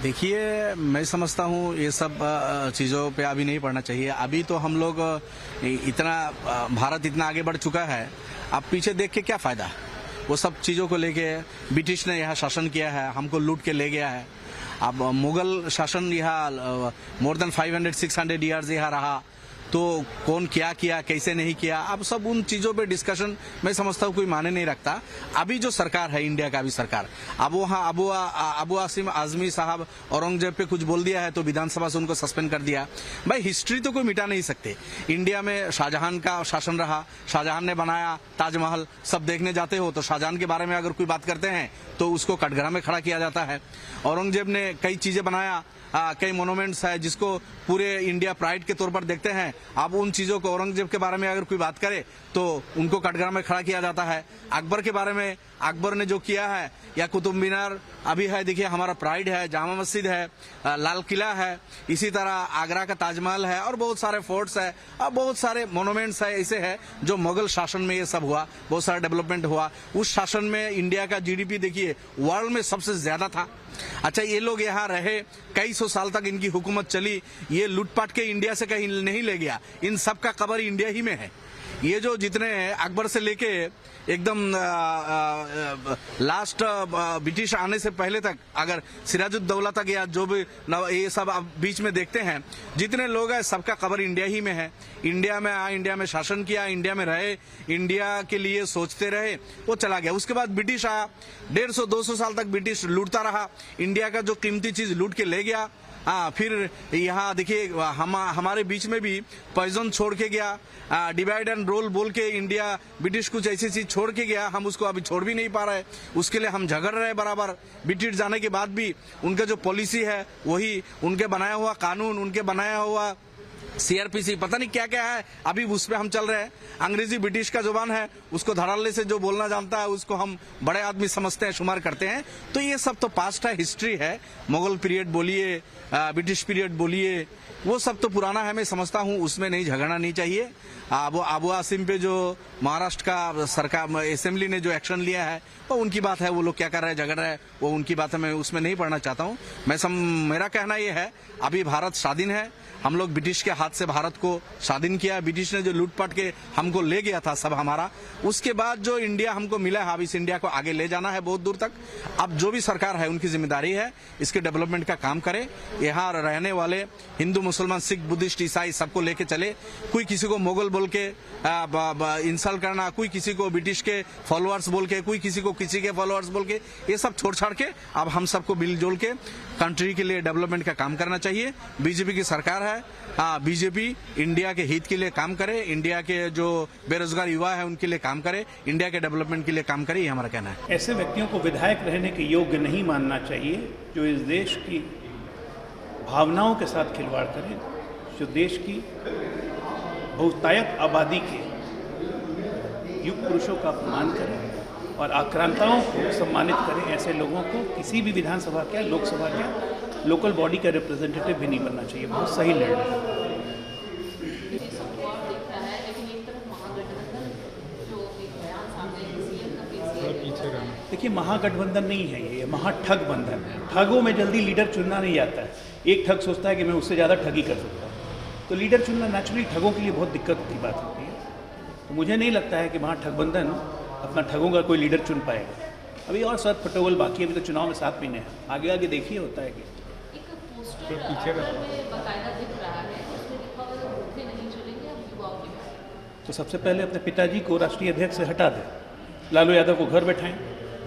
देखिए, मैं समझता हूँ ये सब चीज़ों पे अभी नहीं पड़ना चाहिए। अभी तो हम लोग इतना भारत इतना आगे बढ़ चुका है, अब पीछे देख के क्या फ़ायदा। वो सब चीज़ों को लेके ब्रिटिश ने यहाँ शासन किया है, हमको लूट के ले गया है। अब मुगल शासन यहाँ मोर देन 500-600 ईयर्स यहाँ रहा, तो कौन क्या किया कैसे नहीं किया, अब सब उन चीज़ों पे डिस्कशन मैं समझता हूँ कोई माने नहीं रखता। अभी जो सरकार है, इंडिया का अभी सरकार, अब वहाँ अबू आसिम आजमी साहब औरंगजेब पे कुछ बोल दिया है तो विधानसभा से उनको सस्पेंड कर दिया। भाई हिस्ट्री तो कोई मिटा नहीं सकते। इंडिया में शाहजहां का शासन रहा, शाहजहां ने बनाया ताजमहल, सब देखने जाते हो तो शाहजहां के बारे में अगर कोई बात करते हैं तो उसको कटघरा में खड़ा किया जाता है। औरंगजेब ने कई चीजें बनाया, कई मोनूमेंट्स है जिसको पूरे इंडिया प्राइड के तौर पर देखते हैं। अब उन चीजों को औरंगजेब के बारे में अगर कोई बात करे तो उनको कटघरा में खड़ा किया जाता है। अकबर के बारे में, अकबर ने जो किया है, या कुतुब मीनार अभी है, देखिए हमारा प्राइड है, जामा मस्जिद है, लाल किला है, इसी तरह आगरा का ताजमहल है और बहुत सारे फोर्ट्स है और बहुत सारे मोनूमेंट्स है। ऐसे है जो मुगल शासन में ये सब हुआ, बहुत सारा डेवलपमेंट हुआ। उस शासन में इंडिया का जीडीपी देखिए वर्ल्ड में सबसे ज्यादा था। अच्छा, ये लोग यहाँ रहे, कई सौ साल तक इनकी हुकूमत चली, ये लूटपाट के इंडिया से कहीं नहीं ले गया। इन सब का कबर इंडिया ही में है। ये जो जितने अकबर से लेके एकदम लास्ट ब्रिटिश आने से पहले तक, अगर सिराजुद्दौला तक या जो भी ये सब अब बीच में देखते हैं, जितने लोग हैं सबका कबर इंडिया ही में है। इंडिया में आया, इंडिया में शासन किया, इंडिया में रहे, इंडिया के लिए सोचते रहे, वो चला गया। उसके बाद ब्रिटिश आया, 150-200 साल तक ब्रिटिश लूटता रहा, इंडिया का जो कीमती चीज लूट के ले गया। फिर यहाँ देखिए हमारे बीच में भी पॉइजन छोड़ के गया, डिवाइड एंड रोल बोल के इंडिया ब्रिटिश कुछ ऐसी चीज छोड़ के गया, हम उसको अभी छोड़ भी नहीं पा रहे। उसके लिए हम झगड़ रहे बराबर। ब्रिटिश जाने के बाद भी उनका जो पॉलिसी है वही, उनके बनाया हुआ कानून, उनके बनाया हुआ सीआरपीसी, पता नहीं क्या क्या है, अभी उस पे हम चल रहे हैं। अंग्रेजी ब्रिटिश का जुबान है, उसको धड़ल्ले से जो बोलना जानता है उसको हम बड़े आदमी समझते हैं, शुमार करते हैं। तो ये सब तो पास्ट है, हिस्ट्री है। मुगल पीरियड बोलिए, ब्रिटिश पीरियड बोलिए, वो सब तो पुराना है। मैं समझता हूँ उसमें नहीं झगड़ना नहीं चाहिए। अबू आसिम पे जो महाराष्ट्र का सरकार असेंबली ने जो एक्शन लिया है वो उनकी बात है, वो लोग क्या कर रहे हैं, झगड़ रहे हैं, वो उनकी बात है, मैं उसमें नहीं पढ़ना चाहता हूँ। मेरा कहना ये है, अभी भारत स्वाधीन है, हम लोग ब्रिटिश के हाथ से भारत को स्वाधीन किया। ब्रिटिश ने जो लूटपाट के हमको ले गया था सब हमारा, उसके बाद जो इंडिया हमको मिला है, अब इस इंडिया को आगे ले जाना है बहुत दूर तक। अब जो भी सरकार है उनकी जिम्मेदारी है इसके डेवलपमेंट का काम करे। यहाँ रहने वाले हिंदू, मुसलमान, सिख, बुद्धिस्ट, ईसाई सबको लेके चले। कोई किसी को मुगल बोल के इंसल्ट करना, कोई किसी को ब्रिटिश के फॉलोअर्स बोल के, कोई किसी को किसी के फॉलोअर्स बोल के, ये सब छोड़ छाड़ के अब हम सबको मिलजुल के कंट्री के लिए डेवलपमेंट का काम करना चाहिए। बीजेपी की सरकार है, बीजेपी इंडिया के हित के लिए काम करे, इंडिया के जो बेरोजगार युवा है उनके लिए काम करे, इंडिया के डेवलपमेंट के लिए काम करे, ये हमारा कहना है। ऐसे व्यक्तियों को विधायक रहने के योग्य नहीं मानना चाहिए जो इस देश की भावनाओं के साथ खिलवाड़ करें, जो देश की बहुतायत आबादी के युग पुरुषों का अपमान करें और आक्रांताओं को सम्मानित करें। ऐसे लोगों को किसी भी विधानसभा क्या, लोकसभा क्या, लोकल बॉडी का रिप्रेजेंटेटिव भी नहीं बनना चाहिए। बहुत सही निर्णय है। देखिए, महागठबंधन नहीं है ये, महाठग बंधन है। ठगों में जल्दी लीडर चुनना नहीं आता है। एक ठग सोचता है कि मैं उससे ज़्यादा ठगी कर सकता हूँ, तो लीडर चुनना नेचुरली ठगों के लिए बहुत दिक्कत की बात होती है। तो मुझे नहीं लगता है कि महाठगबंधन अपना ठगों का कोई लीडर चुन पाएगा। अभी और सब फटोवल बाकी है, अभी तो चुनाव में 7 महीने हैं, आगे आगे देखिए होता है कि तो सबसे पहले अपने पिताजी को राष्ट्रीय अध्यक्ष से हटा दें, लालू यादव को घर बैठाएं,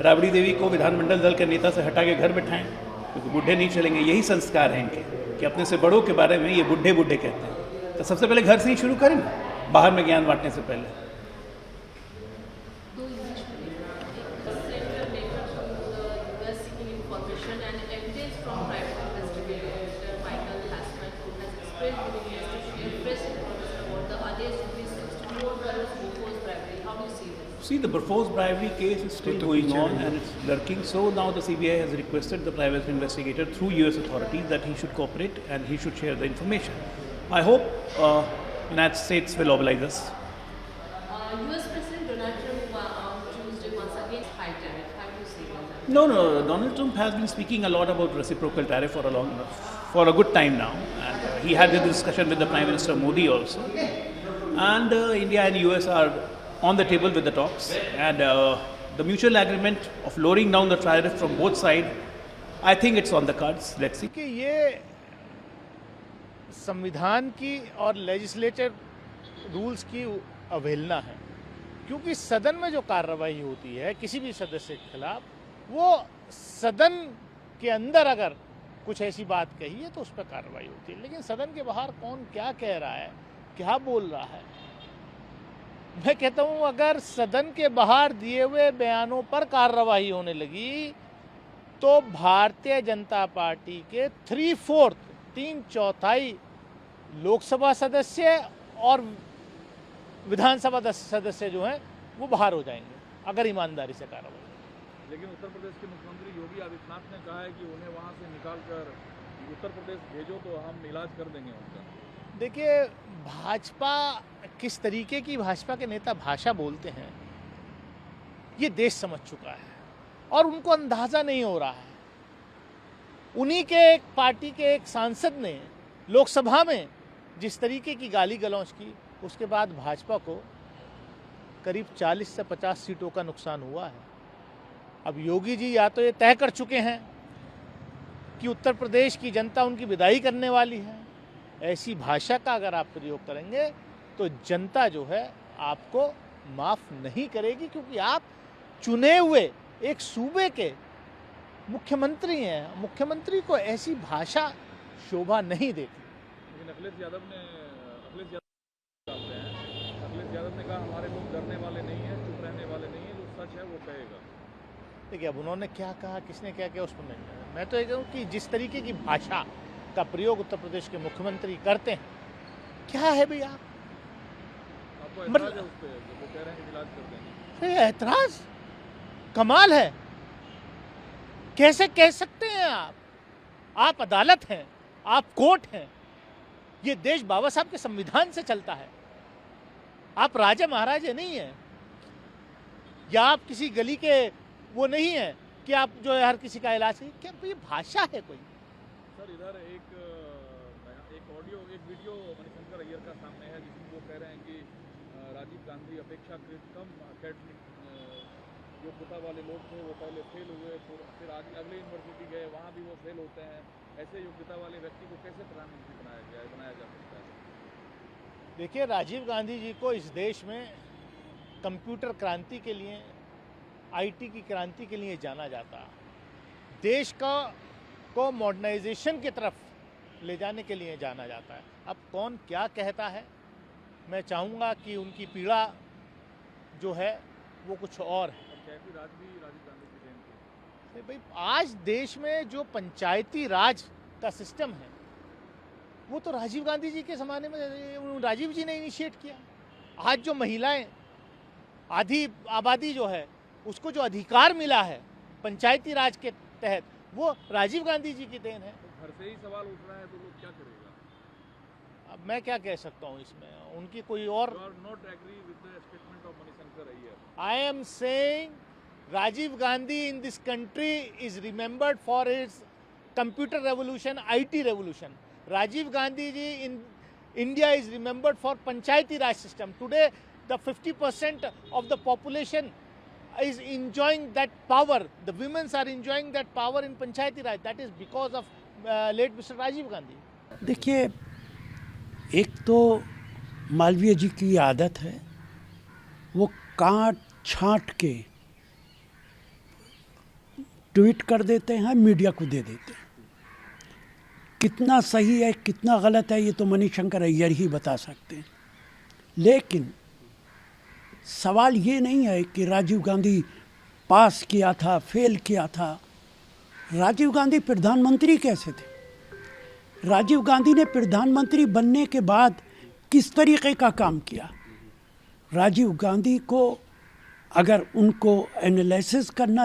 राबड़ी देवी को विधानमंडल दल के नेता से हटा के घर बैठाएं, क्योंकि बूढ़े नहीं चलेंगे। यही संस्कार हैं इनके कि अपने से बड़ों के बारे में ये बूढ़े बूढ़े कहते हैं। तो सबसे पहले घर से ही शुरू करें ना, बाहर में ज्ञान बांटने से पहले। See, the Bofors bribery case is still going on and it's lurking. So now the CBI has requested the private investigator through US authorities that he should cooperate and he should share the information. I hope United States will oblige us. US President Donald Trump Tuesday once again high tariff. How do you see that? No, no. Donald Trump has been speaking a lot about reciprocal tariff for a good time now, and he had a discussion with the Prime Minister Modi also. And India and US are on the table with the talks, and the mutual agreement of lowering down the tariff from both sides, I think it's on the cards. Let's see. कि ये संविधान की और legislative rules की अवहेलना है, क्योंकि सदन में जो कार्रवाई होती है किसी भी सदस्य के खिलाफ, वो सदन के अंदर अगर कुछ ऐसी बात कही है तो उस पर कार्रवाई होती है, लेकिन सदन के बाहर कौन क्या कह रहा है, क्या बोल रहा है। मैं कहता हूं अगर सदन के बाहर दिए हुए बयानों पर कार्रवाई होने लगी तो भारतीय जनता पार्टी के 3/4 लोकसभा सदस्य और विधानसभा सदस्य जो हैं वो बाहर हो जाएंगे अगर ईमानदारी से कार्रवाई। लेकिन उत्तर प्रदेश के मुख्यमंत्री योगी आदित्यनाथ ने कहा है कि उन्हें वहां से निकाल कर उत्तर प्रदेश भेजो तो हम इलाज कर देंगे उनका। देखिए, भाजपा किस तरीके की भाजपा के नेता भाषा बोलते हैं ये देश समझ चुका है और उनको अंदाजा नहीं हो रहा है। उन्हीं के एक पार्टी के एक सांसद ने लोकसभा में जिस तरीके की गाली गलौज की, उसके बाद भाजपा को करीब 40 से 50 सीटों का नुकसान हुआ है। अब योगी जी या तो ये तय कर चुके हैं कि उत्तर प्रदेश की जनता उनकी विदाई करने वाली है, ऐसी भाषा का अगर आप प्रयोग करेंगे तो जनता जो है आपको माफ़ नहीं करेगी, क्योंकि आप चुने हुए एक सूबे के मुख्यमंत्री हैं। मुख्यमंत्री को ऐसी भाषा शोभा नहीं देती। लेकिन अखिलेश यादव ने कहा हमारे लोग डरने वाले नहीं हैं, चुप रहने वाले नहीं हैं, जो सच है वो कहेगा। देखिए, अब उन्होंने क्या कहा, किसने क्या किया, उस पर नहीं। मैं तो ये कहूँ कि जिस तरीके की भाषा का प्रयोग उत्तर प्रदेश के मुख्यमंत्री करते हैं, क्या है भैया आपको ऐतराज है उस पे जब वो कह रहे हैं कि इलाज कर देंगे? ऐतराज कमाल है। कैसे कह सकते हैं आप अदालत हैं, आप कोर्ट हैं, ये देश बाबा साहब के संविधान से चलता है। आप राजा महाराजे नहीं हैं, या आप किसी गली के वो नहीं है कि आप जो है हर किसी का इलाज करें। क्या ये भाषा है कोई? सर इधर एक वीडियो मणिशंकर अय्यर का सामने है जिसमें वो कह रहे हैं कि राजीव गांधी अपेक्षाकृत कम एकेडमिक योग्यता वाले लोग थे, वो पहले फेल हुए, फिर आगे अगले यूनिवर्सिटी गए, वहाँ भी वो फेल होते हैं। ऐसे योग्यता वाले व्यक्ति को कैसे प्रधानमंत्री बनाया जा सकता है? देखिए, राजीव गांधी जी को इस देश में कंप्यूटर क्रांति के लिए, आईटी की क्रांति के लिए जाना जाता है। देश को मॉडर्नाइजेशन की तरफ ले जाने के लिए जाना जाता है। अब कौन क्या कहता है, मैं चाहूँगा कि उनकी पीड़ा जो है वो कुछ और है। कैफी राज भी राजीव गांधी की देन थी। भाई, आज देश में जो पंचायती राज का सिस्टम है वो तो राजीव गांधी जी के ज़माने में राजीव जी ने इनिशिएट किया। आज जो महिलाएं, आधी आबादी जो है उसको जो अधिकार मिला है पंचायती राज के तहत, वो राजीव गांधी जी की देन है। तो घर से ही सवाल उठ रहा है तो लोग क्या करेगा? अब मैं क्या कह सकता हूँ इसमें, उनकी कोई और। Not agree with the statement of Manishankar Aiyar. I am saying Rajiv Gandhi in this country is remembered for his computer revolution, IT revolution. Rajiv Gandhi ji in India is remembered for Panchayati Raj system. Today, the 50% of the population is enjoying that power. The women are enjoying that power in Panchayati Raj. That is because of late Mr. Rajiv Gandhi. देखिए, एक तो मालवीय जी की आदत है, वो काट छांट के ट्वीट कर देते हैं, मीडिया को दे देते हैं। कितना सही है कितना गलत है ये तो मणिशंकर अय्यर ही बता सकते हैं। लेकिन सवाल ये नहीं है कि राजीव गांधी पास किया था, फेल किया था। राजीव गांधी प्रधानमंत्री कैसे थे? राजीव गांधी ने प्रधानमंत्री बनने के बाद किस तरीके का काम किया? राजीव गांधी को अगर उनको एनालिसिस करना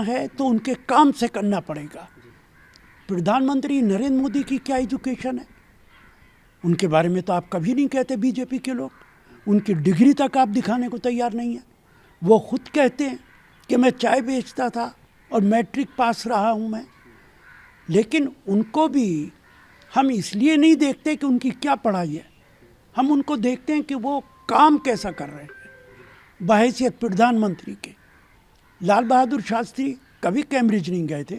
है तो उनके काम से करना पड़ेगा। प्रधानमंत्री नरेंद्र मोदी की क्या एजुकेशन है? उनके बारे में तो आप कभी नहीं कहते बीजेपी के लोग। उनकी डिग्री तक आप दिखाने को तैयार नहीं है। वो खुद कहते हैं कि मैं चाय बेचता था और मैट्रिक पास रहा हूँ मैं, लेकिन उनको भी हम इसलिए नहीं देखते कि उनकी क्या पढ़ाई है, हम उनको देखते हैं कि वो काम कैसा कर रहे हैं। बहैसियत प्रधानमंत्री के लाल बहादुर शास्त्री कभी कैम्ब्रिज नहीं गए थे,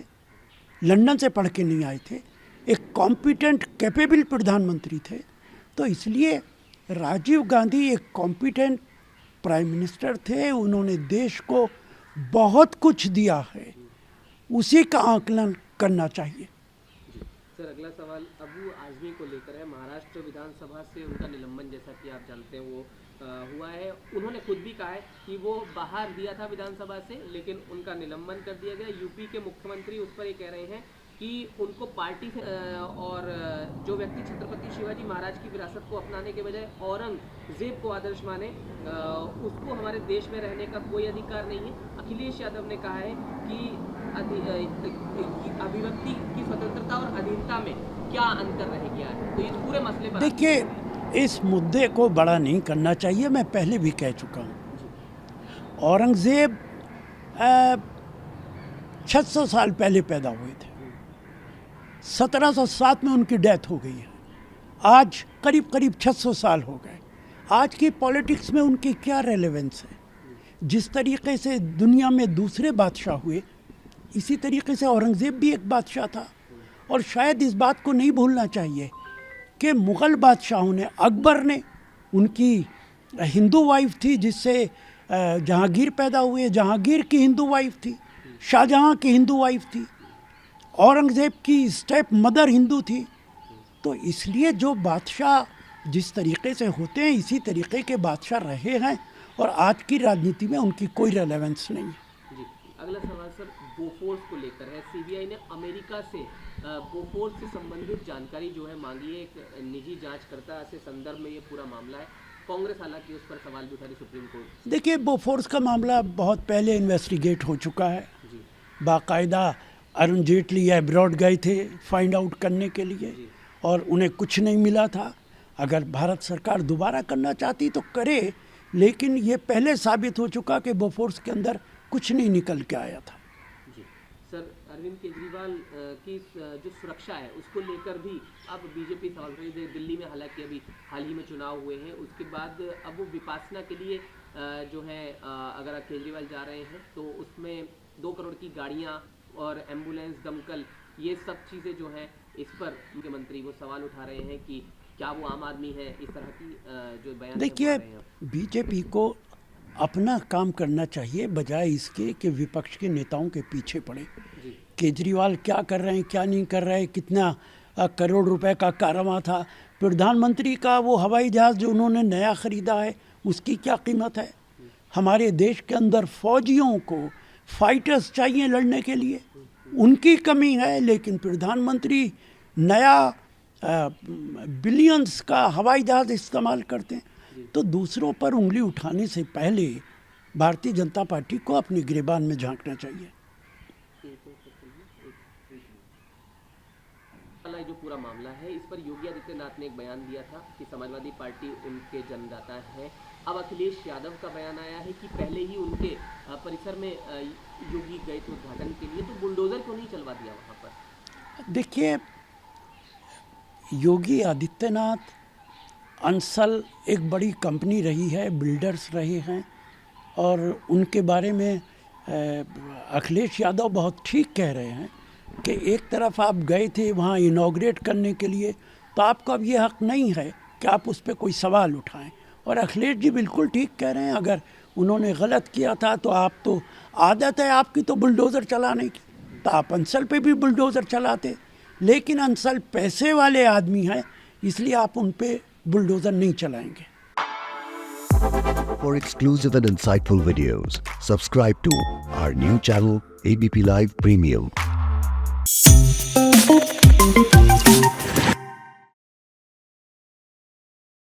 लंदन से पढ़ के नहीं आए थे, एक कॉम्पिटेंट कैपेबल प्रधानमंत्री थे। तो इसलिए राजीव गांधी एक कॉम्पिटेंट प्राइम मिनिस्टर थे, उन्होंने देश को बहुत कुछ दिया है, उसी का आकलन करना चाहिए। सर, अगला सवाल अबू आजमी को लेकर है। महाराष्ट्र विधानसभा से उनका निलंबन, जैसा कि आप जानते हैं, वो हुआ है। उन्होंने खुद भी कहा है कि वो बाहर दिया था विधानसभा से, लेकिन उनका निलंबन कर दिया गया। यूपी के मुख्यमंत्री उस पर ये कह रहे हैं कि उनको पार्टी से और जो व्यक्ति छत्रपति शिवाजी महाराज की विरासत को अपनाने के बजाय औरंगजेब को आदर्श माने, उसको हमारे देश में रहने का कोई अधिकार नहीं है। अखिलेश यादव ने कहा है कि अभिव्यक्ति की स्वतंत्रता और अधीनता में क्या अंतर रह गया है। तो इस पूरे मसले पर देखिए, इस मुद्दे को बड़ा नहीं करना चाहिए। मैं पहले भी कह चुका हूँ, औरंगजेब 600 साल पहले पैदा हुए थे, 1707 में उनकी डेथ हो गई है। आज करीब करीब 600 साल हो गए। आज की पॉलिटिक्स में उनकी क्या रेलेवेंस है? जिस तरीके से दुनिया में दूसरे बादशाह हुए, इसी तरीके से औरंगजेब भी एक बादशाह था। और शायद इस बात को नहीं भूलना चाहिए कि मुग़ल बादशाहों ने, अकबर ने, उनकी हिंदू वाइफ थी जिससे जहांगीर पैदा हुए, जहांगीर की हिंदू वाइफ थी, शाहजहां की हिंदू वाइफ थी, औरंगज़ेब की स्टेप मदर हिंदू थी। तो इसलिए जो बादशाह जिस तरीके से होते हैं, इसी तरीके के बादशाह रहे हैं, और आज की राजनीति में उनकी कोई रेलेवेंस नहीं है। जी, अगला सवाल सर बोफोर्स को लेकर है। सीबीआई ने अमेरिका से बोफोर्स से संबंधित जानकारी जो है मांगी है। एक निजी जांचकर्ता से संदर्भ में ये पूरा मामला है। कांग्रेस हालांकि उस पर सवाल भी उठा रही सुप्रीम कोर्ट। देखिए, बोफोर्स का मामला बहुत पहले इन्वेस्टिगेट हो चुका है। बाकायदा अरुण जेटली अब्रॉड गए थे फाइंड आउट करने के लिए, और उन्हें कुछ नहीं मिला था। अगर भारत सरकार दोबारा करना चाहती तो करे, लेकिन ये पहले साबित हो चुका कि बोफोर्स के अंदर कुछ नहीं निकल के आया था। जी सर, अरविंद केजरीवाल की जो सुरक्षा है उसको लेकर भी अब बीजेपी सवाल कर रही है। दिल्ली में हालांकि अभी हाल ही में चुनाव हुए हैं, उसके बाद अब वो विपासना के लिए जो है अगर केजरीवाल जा रहे हैं तो उसमें 2 करोड़ की गाड़ियाँ और एम्बुलेंस, दमकल, ये सब चीज़ें जो हैं, इस पर मुख्यमंत्री वो सवाल उठा रहे हैं कि क्या वो आम आदमी है। इस तरह की जो बयान देखिए, बीजेपी को अपना काम करना चाहिए बजाय इसके कि विपक्ष के नेताओं के पीछे पड़े। केजरीवाल क्या कर रहे हैं, क्या नहीं कर रहे हैं, कितना करोड़ रुपए का कारवां था। प्रधानमंत्री का वो हवाई जहाज़ जो उन्होंने नया ख़रीदा है, उसकी क्या कीमत है? हमारे देश के अंदर फौजियों को फाइटर्स चाहिए लड़ने के लिए, उनकी कमी है। लेकिन प्रधानमंत्री नया बिलियंस का हवाई जहाज़ इस्तेमाल करते हैं। तो दूसरों पर उंगली उठाने से पहले भारतीय जनता पार्टी को अपनी गिरेबान में झांकना चाहिए। जो पूरा मामला है, इस पर योगी आदित्यनाथ ने एक बयान दिया था कि समाजवादी पार्टी उनके जन्मदाता है। अब अखिलेश यादव का बयान आया है कि पहले ही उनके परिसर में योगी गए थे उद्घाटन के लिए, तो बुलडोजर क्यों नहीं चलवा दिया वहाँ पर? देखिए, योगी आदित्यनाथ, अंसल एक बड़ी कंपनी रही है, बिल्डर्स रहे हैं, और उनके बारे में अखिलेश यादव बहुत ठीक कह रहे हैं कि एक तरफ आप गए थे वहाँ इनॉग्रेट करने के लिए, तो आपको अब ये हक नहीं है कि आप उस पर कोई सवाल उठाएं। और अखिलेश जी बिल्कुल ठीक कह रहे हैं, अगर उन्होंने गलत किया था तो आप तो आदत है आपकी तो बुलडोज़र चलाने की, तो आप अंसल पे भी बुलडोज़र चलाते। लेकिन अंसल पैसे वाले आदमी हैं, इसलिए आप उन पे बुलडोज़र नहीं चलाएंगे। For exclusive and insightful videos, subscribe to our new channel ABP Live Premium.